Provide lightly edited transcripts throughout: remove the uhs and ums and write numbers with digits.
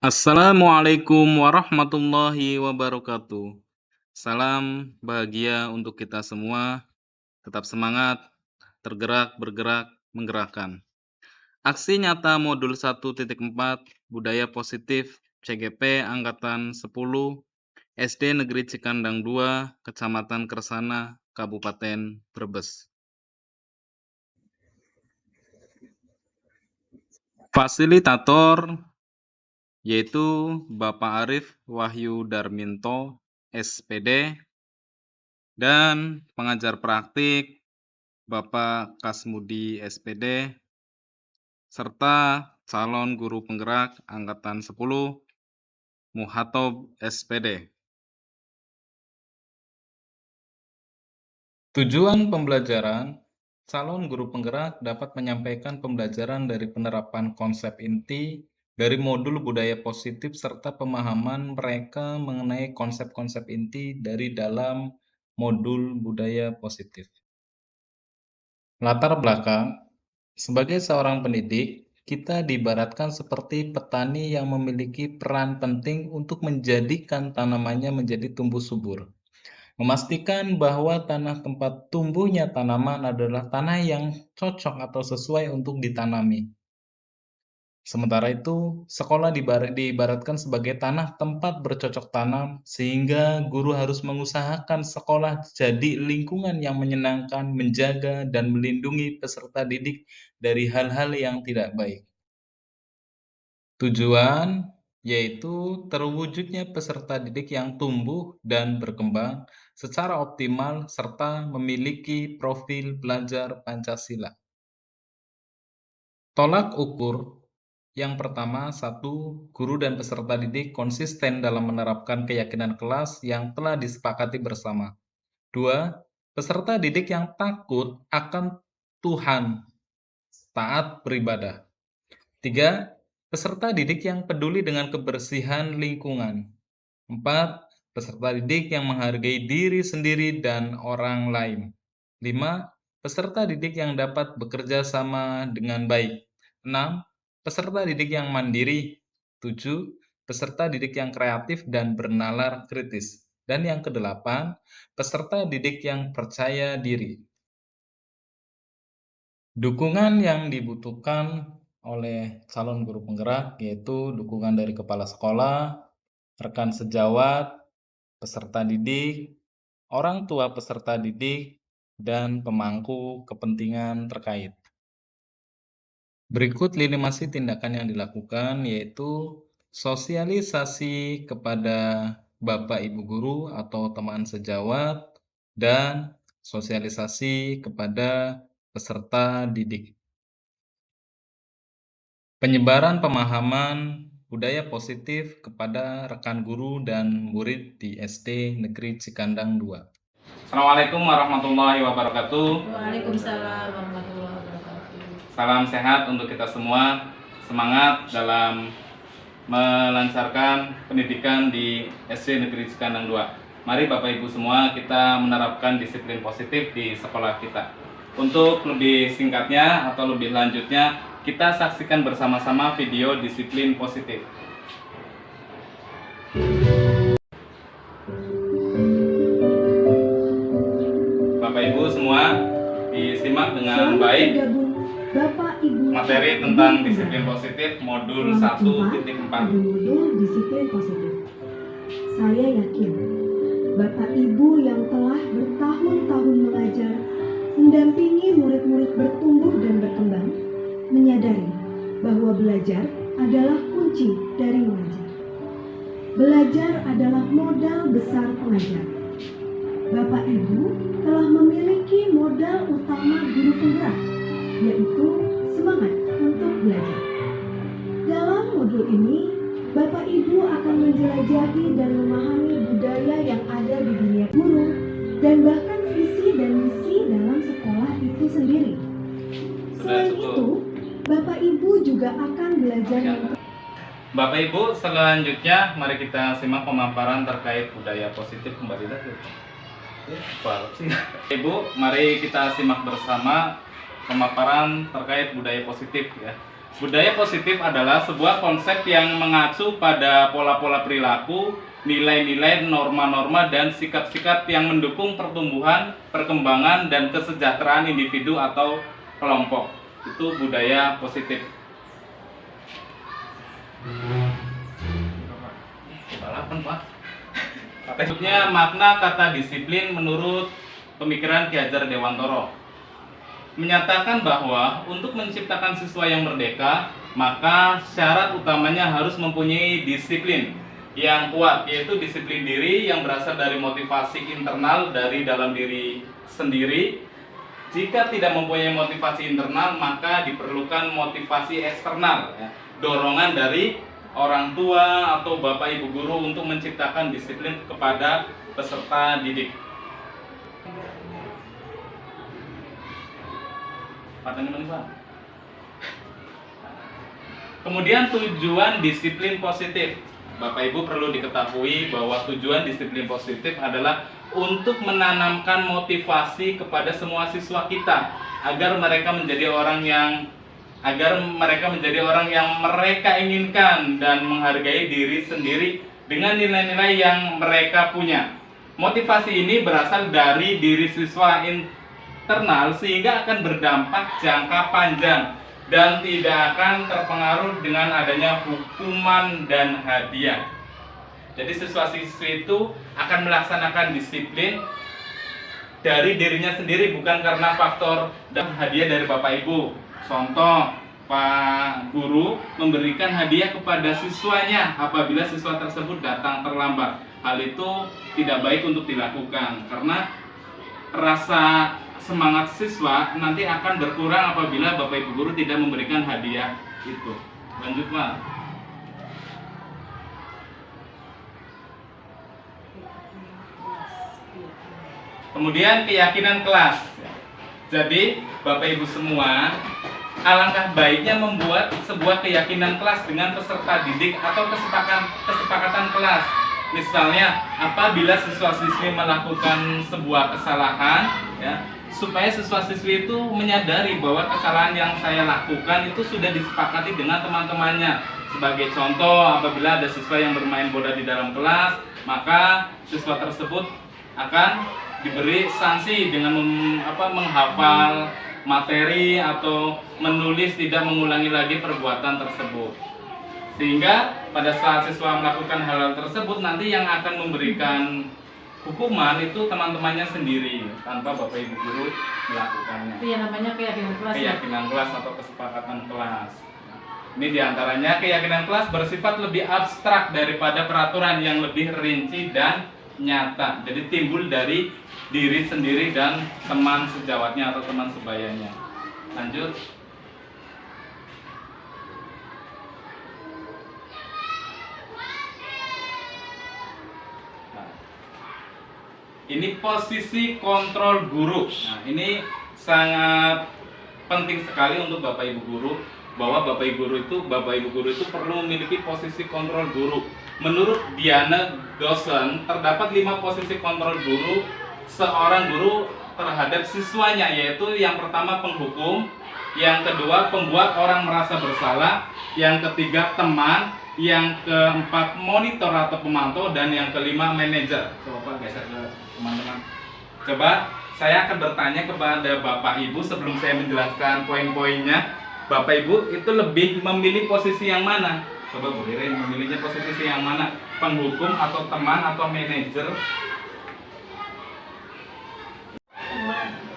Assalamualaikum warahmatullahi wabarakatuh. Salam bahagia untuk kita semua. Tetap semangat, tergerak, bergerak, menggerakkan. Aksi nyata modul 1.4 Budaya Positif CGP Angkatan 10 SD Negeri Cikandang 2, Kecamatan Kersana, Kabupaten Brebes. Fasilitator yaitu Bapak Arif Wahyu Darminto, SPD, dan pengajar praktik Bapak Kasmudi, SPD, serta calon guru penggerak Angkatan 10 Muhatob, SPD. Tujuan pembelajaran, calon guru penggerak dapat menyampaikan pembelajaran dari penerapan konsep inti dari modul budaya positif serta pemahaman mereka mengenai konsep-konsep inti dari dalam modul budaya positif. Latar belakang, sebagai seorang pendidik, kita diibaratkan seperti petani yang memiliki peran penting untuk menjadikan tanamannya menjadi tumbuh subur. Memastikan bahwa tanah tempat tumbuhnya tanaman adalah tanah yang cocok atau sesuai untuk ditanami. Sementara itu, sekolah diibaratkan sebagai tanah tempat bercocok tanam, sehingga guru harus mengusahakan sekolah jadi lingkungan yang menyenangkan, menjaga, dan melindungi peserta didik dari hal-hal yang tidak baik. Tujuan yaitu terwujudnya peserta didik yang tumbuh dan berkembang secara optimal serta memiliki profil belajar Pancasila. Tolak ukur yang pertama, satu, guru dan peserta didik konsisten dalam menerapkan keyakinan kelas yang telah disepakati bersama. Dua, peserta didik yang takut akan Tuhan, taat beribadah. Tiga, peserta didik yang peduli dengan kebersihan lingkungan. Empat, peserta didik yang menghargai diri sendiri dan orang lain. Lima, peserta didik yang dapat bekerja sama dengan baik. Enam, peserta didik yang mandiri. Tujuh, peserta didik yang kreatif dan bernalar kritis. Dan yang kedelapan, peserta didik yang percaya diri. Dukungan yang dibutuhkan oleh calon guru penggerak yaitu dukungan dari kepala sekolah, rekan sejawat, peserta didik, orang tua peserta didik, dan pemangku kepentingan terkait. Berikut lini masa tindakan yang dilakukan yaitu sosialisasi kepada Bapak Ibu guru atau teman sejawat dan sosialisasi kepada peserta didik. Penyebaran pemahaman budaya positif kepada rekan guru dan murid di SD Negeri Cikandang 2. Assalamualaikum warahmatullahi wabarakatuh. Waalaikumsalam warahmatullahi wabarakatuh. Salam sehat untuk kita semua. Semangat dalam melancarkan pendidikan di SD Negeri Cikandang 2. Mari Bapak Ibu semua kita menerapkan disiplin positif di sekolah kita. Untuk lebih singkatnya atau lebih lanjutnya, kita saksikan bersama-sama video disiplin positif. Bapak Ibu semua disimak dengan baik Bapak Ibu materi tentang disiplin positif modul 1.4. Modul disiplin positif. Saya yakin Bapak Ibu yang telah bertahun-tahun mengajar, mendampingi murid-murid bertumbuh dan berkembang, menyadari bahwa belajar adalah kunci dari mengajar. Belajar adalah modal besar pengajar. Bapak Ibu telah memiliki modal utama guru penggerak, yaitu semangat untuk belajar. Dalam modul ini, Bapak Ibu akan menjelajahi dan memahami budaya yang ada di dunia guru dan bahkan visi dan misi dalam sekolah itu sendiri. Selain itu, Bapak Ibu juga akan belajar Bapak Ibu, selanjutnya mari kita simak pemaparan terkait budaya positif kembali lagi. Ibu, mari kita simak bersama pemaparan terkait budaya positif ya. Budaya positif adalah sebuah konsep yang mengacu pada pola-pola perilaku, nilai-nilai, norma-norma, dan sikap-sikap yang mendukung pertumbuhan, perkembangan, dan kesejahteraan individu atau kelompok. Itu budaya positif. Balapan, Pak. Maksudnya makna kata disiplin menurut pemikiran Ki Hajar Dewantoro menyatakan bahwa untuk menciptakan siswa yang merdeka, maka syarat utamanya harus mempunyai disiplin yang kuat, yaitu disiplin diri yang berasal dari motivasi internal dari dalam diri sendiri. Jika tidak mempunyai motivasi internal, maka diperlukan motivasi eksternal, ya, dorongan dari orang tua atau bapak ibu guru untuk menciptakan disiplin kepada peserta didik. Kemudian tujuan disiplin positif. Bapak Ibu perlu diketahui bahwa tujuan disiplin positif adalah untuk menanamkan motivasi kepada semua siswa kita agar mereka menjadi orang yang mereka inginkan dan menghargai diri sendiri dengan nilai-nilai yang mereka punya. Motivasi ini berasal dari diri siswa internal sehingga akan berdampak jangka panjang dan tidak akan terpengaruh dengan adanya hukuman dan hadiah. Jadi siswa-siswi itu akan melaksanakan disiplin dari dirinya sendiri, bukan karena faktor dan hadiah dari Bapak Ibu. Contoh, Pak Guru memberikan hadiah kepada siswanya apabila siswa tersebut datang terlambat. Hal itu tidak baik untuk dilakukan karena rasa semangat siswa nanti akan berkurang apabila Bapak Ibu guru tidak memberikan hadiah itu. Lanjut, Pak. Kemudian keyakinan kelas. Jadi, Bapak Ibu semua, alangkah baiknya membuat sebuah keyakinan kelas dengan peserta didik atau kesepakatan kelas. Misalnya, apabila siswa-siswi melakukan sebuah kesalahan, ya, supaya siswa-siswi itu menyadari bahwa kesalahan yang saya lakukan itu sudah disepakati dengan teman-temannya. Sebagai contoh, apabila ada siswa yang bermain bola di dalam kelas, maka siswa tersebut akan diberi sanksi dengan menghafal materi atau menulis tidak mengulangi lagi perbuatan tersebut. Sehingga pada saat siswa melakukan hal tersebut, nanti yang akan memberikan hukuman itu teman-temannya sendiri tanpa Bapak Ibu guru melakukannya. Itu yang namanya keyakinan kelas. Keyakinan kelas atau kesepakatan kelas. Ini diantaranya keyakinan kelas bersifat lebih abstrak daripada peraturan yang lebih rinci dan nyata. Jadi timbul dari diri sendiri dan teman sejawatnya atau teman sebayanya. Lanjut. Ini posisi kontrol guru. Nah, ini sangat penting sekali untuk Bapak Ibu guru, bahwa Bapak Ibu guru itu perlu memiliki posisi kontrol guru. Menurut Diana Dawson, terdapat 5 posisi kontrol guru seorang guru terhadap siswanya, yaitu yang pertama penghukum, yang kedua pembuat orang merasa bersalah, yang ketiga teman, yang keempat monitor atau pemantau, dan yang kelima manajer. Coba geser ke teman-teman. Coba saya akan bertanya kepada Bapak Ibu sebelum saya menjelaskan poin-poinnya. Bapak Ibu itu lebih memilih posisi yang mana? Coba Bu Ririn, memilihnya posisi yang mana? Penghukum atau teman atau manajer?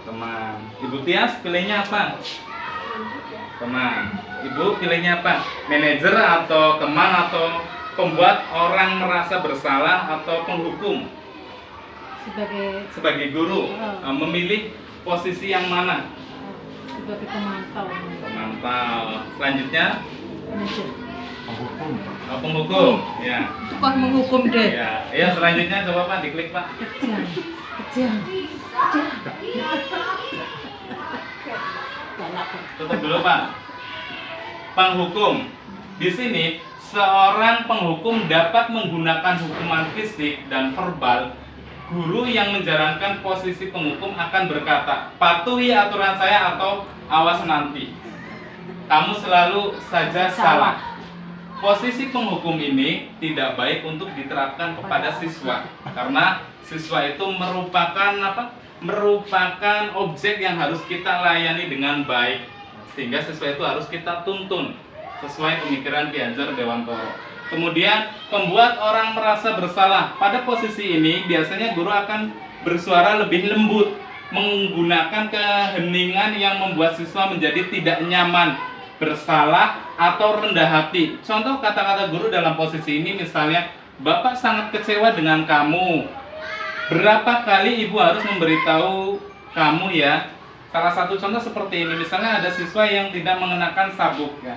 Teman. Ibu Tias pilihnya apa? Teman. Ibu pilihnya apa? Manajer atau teman atau pembuat orang merasa bersalah atau penghukum? Sebagai guru, memilih posisi yang mana? Sebagai pemantau. Pemantau. Selanjutnya? Manajer. Penghukum. Penghukum. Ya. Tukang menghukum deh. Ya. Ya, selanjutnya coba Pak diklik Pak. Kejam. Tutup dulu Pak. Penghukum. Di sini seorang penghukum dapat menggunakan hukuman fisik dan verbal. Guru yang menjalankan posisi penghukum akan berkata, patuhi aturan saya atau awas nanti. kamu selalu saja salah. Posisi penghukum ini tidak baik untuk diterapkan kepada siswa, karena siswa itu merupakan merupakan objek yang harus kita layani dengan baik, sehingga siswa itu harus kita tuntun sesuai pemikiran Ki Hajar Dewantoro. Kemudian membuat orang merasa bersalah. Pada posisi ini biasanya guru akan bersuara lebih lembut, menggunakan keheningan yang membuat siswa menjadi tidak nyaman, bersalah, atau rendah hati. Contoh kata-kata guru dalam posisi ini misalnya, Bapak sangat kecewa dengan kamu. Berapa kali ibu harus memberitahu kamu ya? Salah satu contoh seperti ini, misalnya ada siswa yang tidak mengenakan sabuk ya.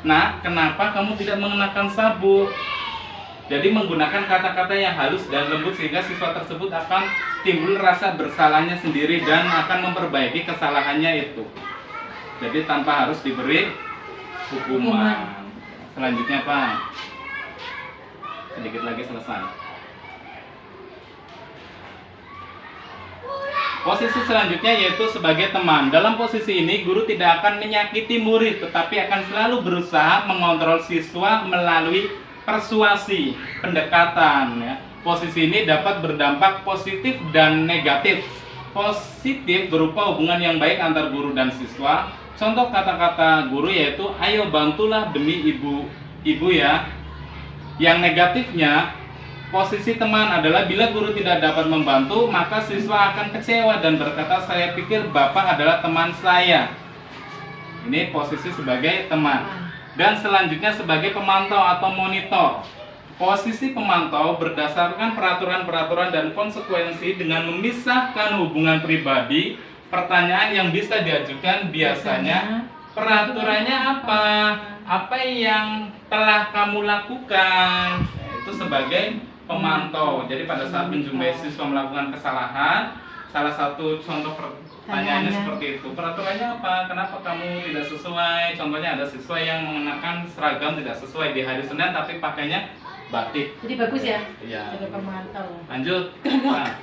Nah, kenapa kamu tidak mengenakan sabuk? Jadi menggunakan kata-kata yang halus dan lembut sehingga siswa tersebut akan timbul rasa bersalahnya sendiri dan akan memperbaiki kesalahannya itu. Jadi tanpa harus diberi hukuman. Selanjutnya Pak, sedikit lagi selesai. Posisi selanjutnya yaitu sebagai teman. Dalam posisi ini guru tidak akan menyakiti murid, tetapi akan selalu berusaha mengontrol siswa melalui persuasi, pendekatan ya. Posisi ini dapat berdampak positif dan negatif. Positif berupa hubungan yang baik antar guru dan siswa. Contoh kata-kata guru yaitu ayo bantulah demi ibu ya. Yang negatifnya, posisi teman adalah bila guru tidak dapat membantu, maka siswa akan kecewa dan berkata, saya pikir Bapak adalah teman saya. Ini posisi sebagai teman. Dan selanjutnya sebagai pemantau atau monitor. Posisi pemantau berdasarkan peraturan-peraturan dan konsekuensi dengan memisahkan hubungan pribadi. Pertanyaan yang bisa diajukan biasanya, peraturannya apa? Apa yang telah kamu lakukan? Itu sebagai pemantau. Jadi pada saat menjumpai siswa melakukan kesalahan, salah satu contoh pertanyaannya seperti itu. Peraturannya apa? Kenapa kamu tidak sesuai? Contohnya ada siswa yang mengenakan seragam tidak sesuai di hari Senin tapi pakainya batik. Jadi bagus ya? Iya. Jadi pemantau. Lanjut. Nah.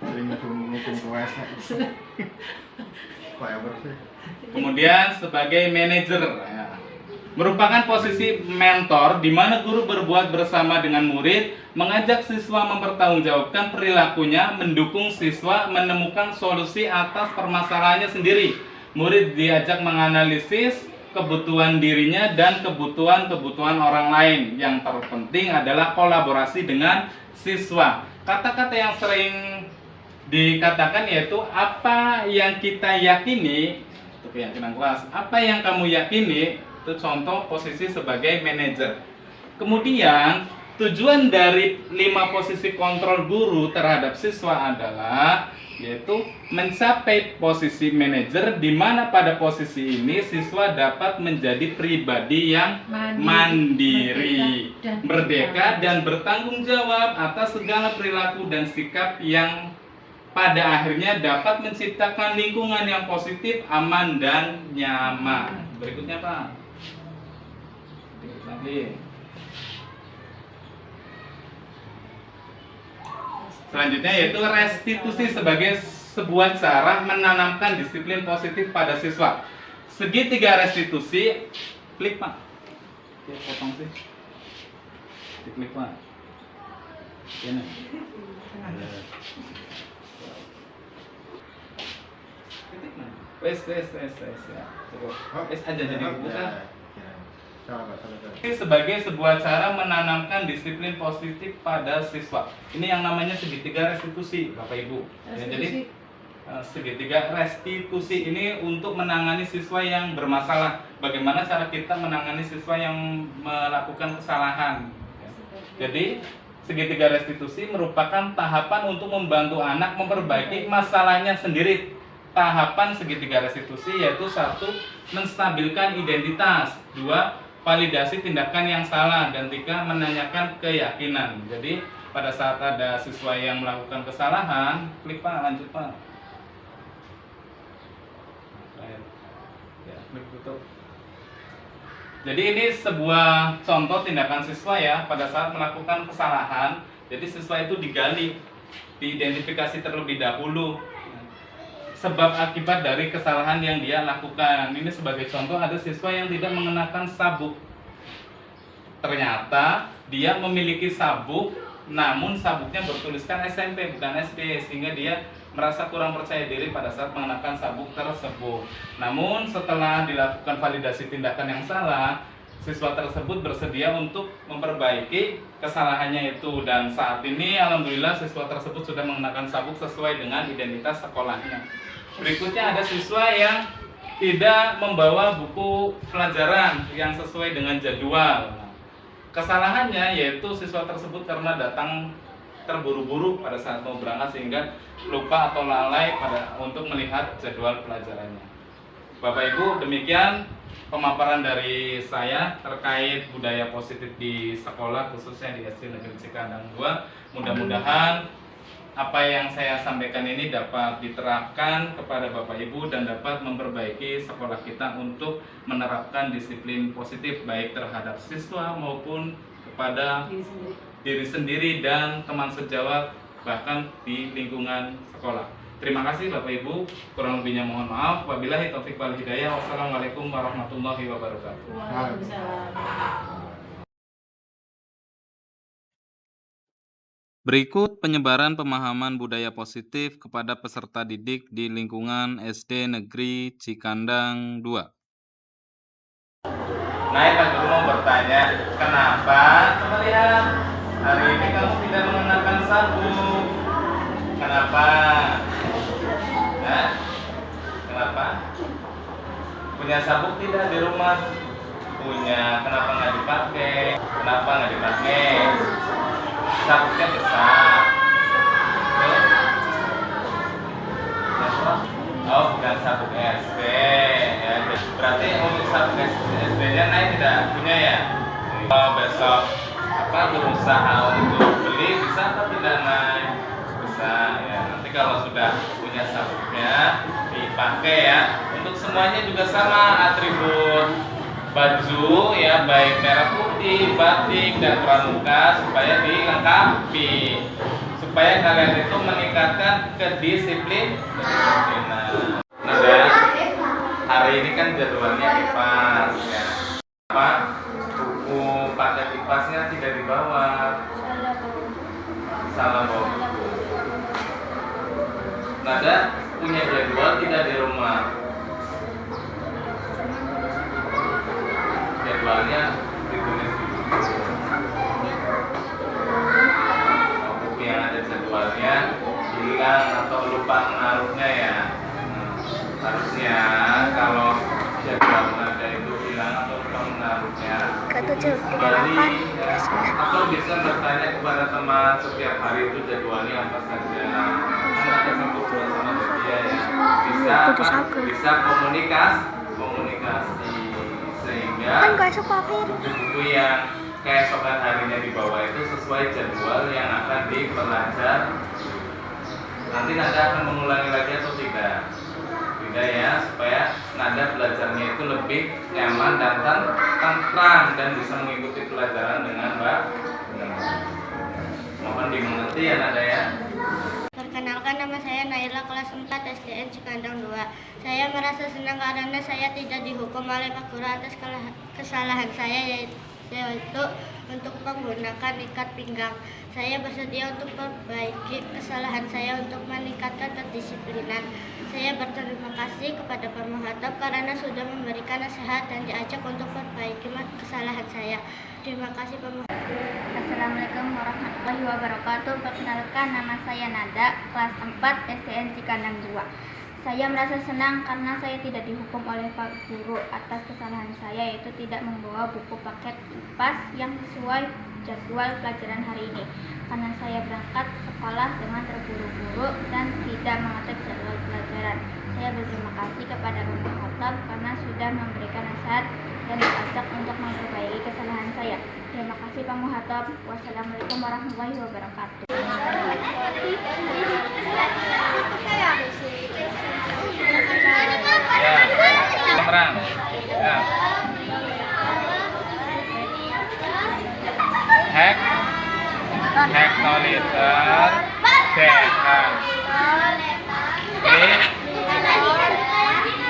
Sering ngukum puasa. Kayak bersih. Kemudian sebagai manajer ya. Merupakan posisi mentor di mana guru berbuat bersama dengan murid, mengajak siswa mempertanggungjawabkan perilakunya, mendukung siswa menemukan solusi atas permasalahannya sendiri. Murid diajak menganalisis kebutuhan dirinya dan kebutuhan orang lain. Yang terpenting adalah kolaborasi dengan siswa. Kata-kata yang sering dikatakan yaitu apa yang kita yakini, itu keyakinan kelas. Apa yang kamu yakini, itu contoh posisi sebagai manajer. Kemudian tujuan dari 5 posisi kontrol guru terhadap siswa adalah yaitu mencapai posisi manajer, di mana pada posisi ini siswa dapat menjadi pribadi yang mandiri, merdeka dan bertanggung jawab atas segala perilaku dan sikap yang pada akhirnya dapat menciptakan lingkungan yang positif, aman dan nyaman. Berikutnya Pak. Lagi. Selanjutnya yaitu restitusi sebagai sebuah cara menanamkan disiplin positif pada siswa. Segitiga restitusi, klik Pak. Ya, potong sih. Diklik Pak. Ini. Wes ya. Cukup. Wes aja jadi buka. Ini sebagai sebuah cara menanamkan disiplin positif pada siswa. Ini yang namanya segitiga restitusi, Bapak Ibu. Ya, jadi segitiga restitusi ini untuk menangani siswa yang bermasalah. Bagaimana cara kita menangani siswa yang melakukan kesalahan. Jadi segitiga restitusi merupakan tahapan untuk membantu anak memperbaiki masalahnya sendiri. Tahapan segitiga restitusi yaitu 1. Menstabilkan identitas, 2. Validasi tindakan yang salah, dan 3. Menanyakan keyakinan. Jadi pada saat ada siswa yang melakukan kesalahan, klik Pak, lanjut Pak. Ya, klik tutup. Jadi ini sebuah contoh tindakan siswa ya pada saat melakukan kesalahan. Jadi siswa itu digali, diidentifikasi terlebih dahulu. sebab akibat dari kesalahan yang dia lakukan. Ini sebagai contoh, ada siswa yang tidak mengenakan sabuk. Ternyata dia memiliki sabuk, namun sabuknya bertuliskan SMP bukan SD, sehingga dia merasa kurang percaya diri pada saat mengenakan sabuk tersebut. Namun setelah dilakukan validasi tindakan yang salah, siswa tersebut bersedia untuk memperbaiki kesalahannya itu, dan saat ini alhamdulillah siswa tersebut sudah mengenakan sabuk sesuai dengan identitas sekolahnya. Berikutnya ada siswa yang tidak membawa buku pelajaran yang sesuai dengan jadwal. Kesalahannya yaitu siswa tersebut karena datang terburu-buru pada saat mau berangkat sehingga lupa atau lalai untuk melihat jadwal pelajarannya. Bapak Ibu, demikian pemaparan dari saya terkait budaya positif di sekolah, khususnya di SD Negeri Cikandang 2. Mudah-mudahan apa yang saya sampaikan ini dapat diterapkan kepada Bapak Ibu dan dapat memperbaiki sekolah kita untuk menerapkan disiplin positif baik terhadap siswa maupun kepada diri sendiri dan teman sejawat, bahkan di lingkungan sekolah. Terima kasih Bapak Ibu, kurang lebihnya mohon maaf. Wabillahi taufiq wal hidayah. Wassalamualaikum warahmatullahi wabarakatuh. Waalaikumsalam. Berikut penyebaran pemahaman budaya positif kepada peserta didik di lingkungan SD Negeri Cikandang 2. Naik, Pak Guru mau bertanya, kenapa? Coba lihat, hari ini kamu tidak mengenakan sabuk. Kenapa? Hah? Kenapa? Punya sabuk tidak di rumah? Punya. Kenapa nggak dipakai? Kenapa nggak dipakai? Sabuknya besar. Oh, bukan sabuk SD ya. Berarti untuk sabuk SD-nya Naik tidak punya ya? Besok berusaha untuk beli, bisa atau tidak Naik? Bisa ya. Nanti kalau sudah punya sabuknya dipakai ya. Untuk semuanya juga sama atribut baju ya, baik merah putih, batik dan pramuka, supaya dilengkapi, supaya kalian itu meningkatkan kedisiplinan. Nah, hari ini kan jadwalnya IPAS ya. Apa? Buku paket IPASnya tidak dibawa. Salah bawa buku. Nada punya jadwal tidak di rumah. Jadwalnya ditulis di buku yang ada jadwalnya hilang atau lupa menaruhnya ya. Harusnya kalau jadwal Nada itu hilang atau lupa menaruhnya kembali ya, atau bisa bertanya kepada teman setiap hari itu jadwalnya apa saja. Ada satu sama dia ya, bisa komunikasi sehingga buku-buku yang keesokan harinya dibawa itu sesuai jadwal yang akan dipelajari. Nanti Nada akan mengulangi lagi atau tidak ya, supaya Nada belajarnya itu lebih nyaman dan tentram dan bisa mengikuti pelajaran dengan baik. Mohon dimengerti ya Nada ya. Perkenalkan, nama saya Naila, kelas 4 SDN Cikandang 2. Saya merasa senang karena saya tidak dihukum oleh Pak Guru atas kesalahan saya, yaitu untuk menggunakan ikat pinggang. Saya bersedia untuk memperbaiki kesalahan saya untuk meningkatkan kedisiplinan. Saya berterima kasih kepada Pak Muhatab karena sudah memberikan nasihat dan diajak untuk memperbaiki kesalahan saya. Terima kasih Pak Muhatab. Assalamualaikum warahmatullahi wabarakatuh. Perkenalkan, nama saya Nada, kelas 4 SDN Cikandang 2. Saya merasa senang karena saya tidak dihukum oleh Pak Guru atas kesalahan saya, yaitu tidak membawa buku paket IPAS yang sesuai jadwal pelajaran hari ini. Karena saya berangkat sekolah dengan terburu-buru dan tidak mengatur jadwal pelajaran. Saya berterima kasih kepada Pak Muhatab karena sudah memberikan nasihat dan diajak untuk memperbaiki kesalahan saya. Terima kasih Pak Muhatab. Wassalamualaikum warahmatullahi wabarakatuh. Pemeran. Ya. Hektoliter dekan.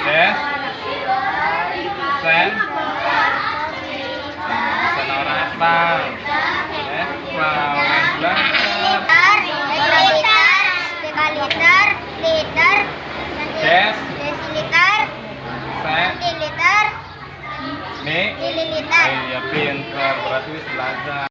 Des, Sen, sana orang Islam. Liter, liter, Des, desiliter, Sen, centiliter, Nih. mililiter. Iya pinter, berarti wis belajar.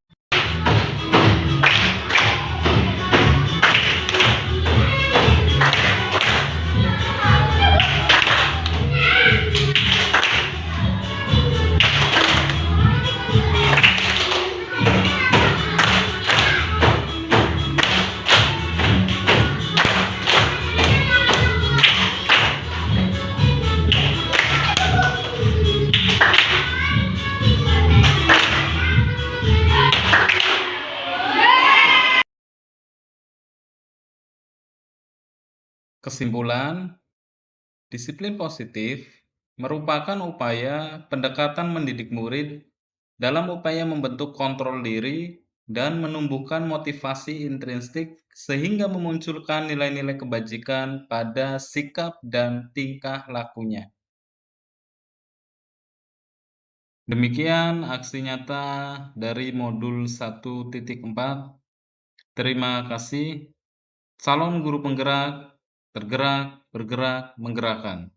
Kesimpulan, disiplin positif merupakan upaya pendekatan mendidik murid dalam upaya membentuk kontrol diri dan menumbuhkan motivasi intrinsik sehingga memunculkan nilai-nilai kebajikan pada sikap dan tingkah lakunya. Demikian aksi nyata dari modul 1.4. Terima kasih. Salam guru penggerak, tergerak, bergerak, menggerakkan.